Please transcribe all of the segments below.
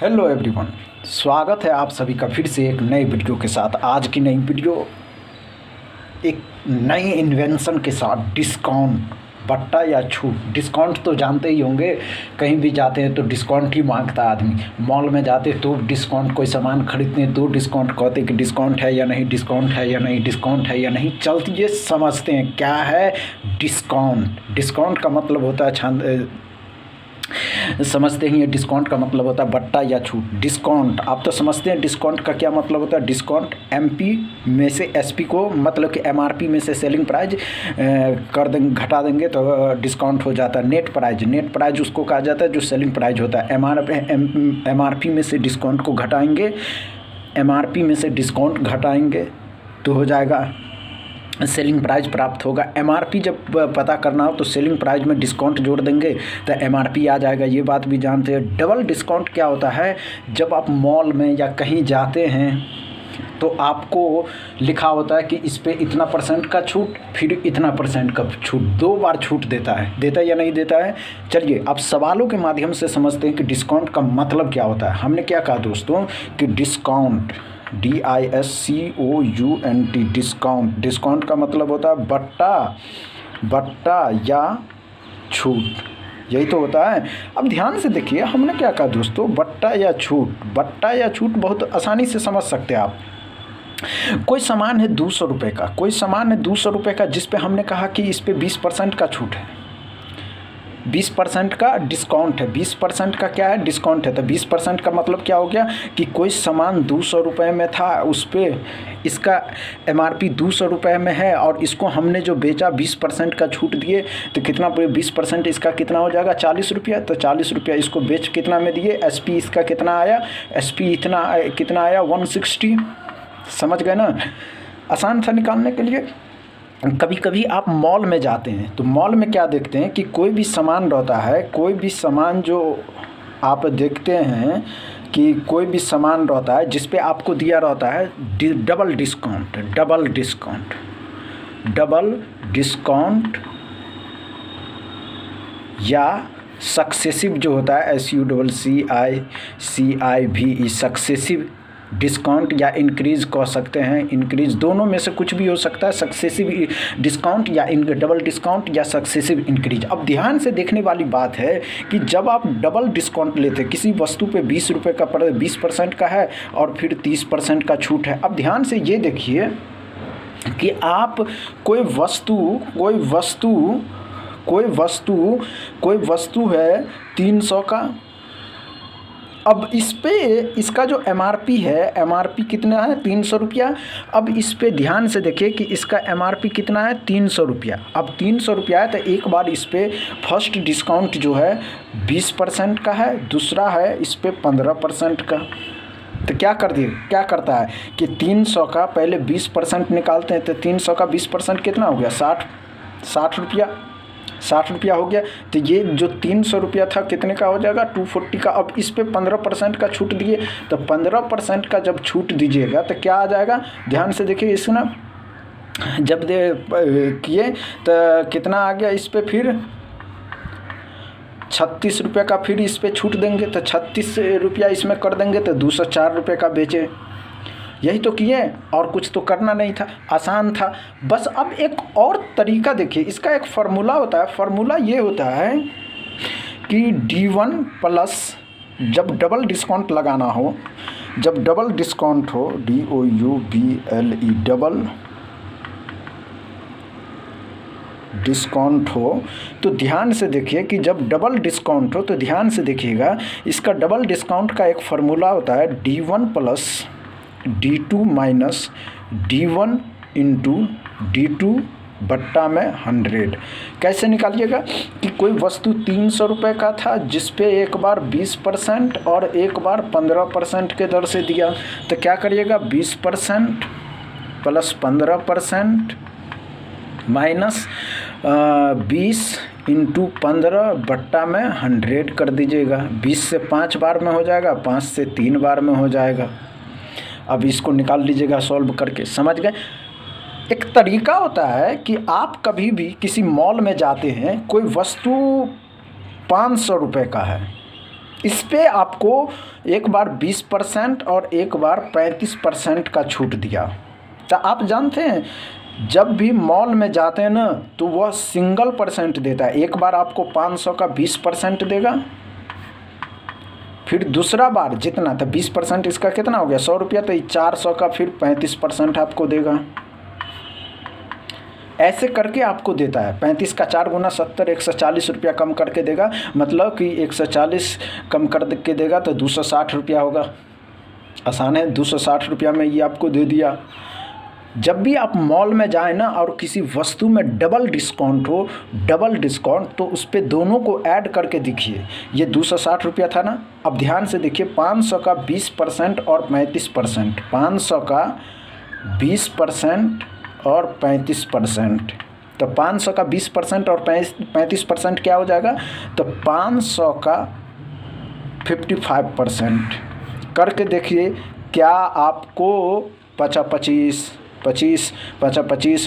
Hello everyone, स्वागत है आप सभी का फिर से एक नए वीडियो के साथ। आज की नई वीडियो एक नई इन्वेंशन के साथ, डिस्काउंट, बट्टा या छूट। डिस्काउंट तो जानते ही होंगे, कहीं भी जाते हैं तो डिस्काउंट ही मांगता आदमी। मॉल में जाते तो डिस्काउंट, कोई सामान खरीदते हैं तो डिस्काउंट कहते कि डिस्काउंट है या नहीं, डिस्काउंट है या नहीं, डिस्काउंट है या नहीं। चलती ये समझते हैं क्या है डिस्काउंट। डिस्काउंट का मतलब होता है समझते ही हैं, डिस्काउंट का मतलब होता है बट्टा या छूट। डिस्काउंट आप तो समझते हैं, डिस्काउंट का क्या मतलब होता है। डिस्काउंट एमपी में से एसपी को, मतलब कि एमआरपी में से सेलिंग प्राइस कर देंगे, घटा देंगे तो डिस्काउंट हो जाता है। नेट प्राइस, नेट प्राइस उसको कहा जाता है जो सेलिंग प्राइस होता है। एमआरपी में से डिस्काउंट को घटाएंगे, एमआरपी में से डिस्काउंट घटाएंगे तो हो जाएगा सेलिंग प्राइस प्राप्त होगा। एमआरपी जब पता करना हो तो सेलिंग प्राइस में डिस्काउंट जोड़ देंगे तो एमआरपी आ जाएगा। ये बात भी जानते हैं। डबल डिस्काउंट क्या होता है, जब आप मॉल में या कहीं जाते हैं तो आपको लिखा होता है कि इस पे इतना % का छूट, फिर इतना % का छूट, 2 बार छूट देता है या नहीं देता है। चलिए अब सवालों के माध्यम से समझते हैं कि डिस्काउंट का मतलब क्या होता है। हमने क्या कहा दोस्तों कि डिस्काउंट, DISCOUNT, डिस्काउंट, डिस्काउंट का मतलब होता है बट्टा या छूट, यही तो होता है। अब ध्यान से देखिए, हमने क्या कहा दोस्तों, बट्टा या छूट। बट्टा या छूट बहुत आसानी से समझ सकते हैं आप। कोई सामान है 200 रुपये का, कोई सामान है 200 रुपये का, जिस पे हमने कहा कि इस पे 20% का छूट है, 20% का डिस्काउंट है। 20% का क्या है, डिस्काउंट है। तो 20% का मतलब क्या हो गया कि कोई सामान 200 रुपये में था, उस पर इसका एमआरपी 200 रुपये में है और इसको हमने जो बेचा 20% का छूट दिए तो कितना 20% इसका कितना हो जाएगा, 40 रुपया। तो 40 रुपया इसको बेच कितना में दिए, एसपी इसका कितना आया, एसपी इतना कितना आया, 160। समझ गए ना, आसान था निकालने के लिए। कभी कभी आप मॉल में जाते हैं तो मॉल में क्या देखते हैं कि कोई भी सामान रहता है, कोई भी सामान जो आप देखते हैं कि कोई भी सामान रहता है जिस पे आपको दिया रहता है double discount, double discount, double discount या सक्सेसिव जो होता है, SUCCIV, सक्सेसिव डिस्काउंट या इंक्रीज़ कह सकते हैं। इंक्रीज़ दोनों में से कुछ भी हो सकता है, सक्सेसिव डिस्काउंट या डबल डिस्काउंट या सक्सेसिव इंक्रीज। अब ध्यान से देखने वाली बात है कि जब आप डबल डिस्काउंट लेते, किसी वस्तु पे 20 रुपये का 20% का है और फिर 30% का छूट है। अब ध्यान से ये देखिए कि आप कोई वस्तु है 300 का। अब इस पे इसका जो एमआरपी है, एमआरपी कितना है, 300 रुपया। अब इस पे ध्यान से देखिए कि इसका एमआरपी कितना है, 300 रुपया। अब 300 रुपया है तो एक बार इस पे फर्स्ट डिस्काउंट जो है 20% का है, दूसरा है इस पे 15% का। तो क्या करता है कि 300 का पहले 20% निकालते हैं तो 300 का 20% कितना हो गया, 60 रुपया, 60 रुपया हो गया। तो ये जो 300 रुपया था कितने का हो जाएगा, 240 का। अब इस पे 15% का छूट दिए तो 15% का जब छूट दीजिएगा तो क्या आ जाएगा, ध्यान से देखिए इसको ना, जब किए तो कितना आ गया इस पे, फिर 36 रुपये का फिर इस पे छूट देंगे तो 36 रुपया इसमें कर देंगे तो 204 रुपये का बेचे। यही तो किए, और कुछ तो करना नहीं था, आसान था बस। अब एक और तरीका देखिए, इसका एक फार्मूला होता है। फार्मूला ये होता है कि D1 प्लस, जब डबल डिस्काउंट लगाना हो, जब डबल डिस्काउंट हो, DOUBLE, डबल डिस्काउंट हो, तो ध्यान से देखिए कि जब डबल डिस्काउंट हो तो ध्यान से देखिएगा, इसका डबल डिस्काउंट का एक फार्मूला होता है D1 plus D2 minus D1 into D2 बट्टा में 100। कैसे निकालिएगा कि कोई वस्तु 300 रुपये का था जिस पे एक बार 20% और एक बार 15% के दर से दिया, तो क्या करिएगा, 20% प्लस 15% माइनस 20 इंटू 15 बट्टा में 100 कर दीजिएगा। 20 से 5 बार में हो जाएगा, 5 से 3 बार में हो जाएगा। अब इसको निकाल लीजिएगा सॉल्व करके, समझ गए। एक तरीका होता है कि आप कभी भी किसी मॉल में जाते हैं, कोई वस्तु 500 रुपये का है, इस पे आपको एक बार 20% और एक बार 35% का छूट दिया। तो आप जानते हैं जब भी मॉल में जाते हैं ना तो वह सिंगल परसेंट देता है। एक बार आपको 500 का 20% देगा, फिर दूसरा बार जितना था 20% इसका कितना हो गया 100 रुपया, तो 400 का फिर 35% आपको देगा। ऐसे करके आपको देता है। 35 का 4 गुना 70, 140 रुपया कम करके देगा। मतलब कि 140 कम कर के देगा तो 260 रुपया होगा। आसान है, 260 रुपया में ये आपको दे दिया। जब भी आप मॉल में जाएं ना और किसी वस्तु में डबल डिस्काउंट हो, डबल डिस्काउंट, तो उस पर दोनों को ऐड करके देखिए। ये 260 रुपया था ना, अब ध्यान से देखिए 500 का 20% और 35%, 500 का 20% और 35%, तो 500 का 20% और 35% क्या हो जाएगा, तो 500 का 55% करके देखिए। क्या आपको 25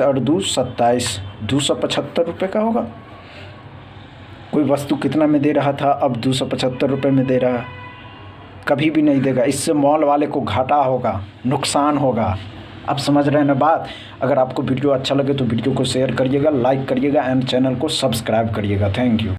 और 2 27, 275 रुपये का होगा। कोई वस्तु कितना में दे रहा था, अब 275 रुपये में दे रहा है। कभी भी नहीं देगा। इससे मॉल वाले को घाटा होगा, नुकसान होगा। आप समझ रहे हैं ना बात। अगर आपको वीडियो अच्छा लगे तो वीडियो को शेयर करिएगा, लाइक करिएगा एंड चैनल को सब्सक्राइब करिएगा। Thank you.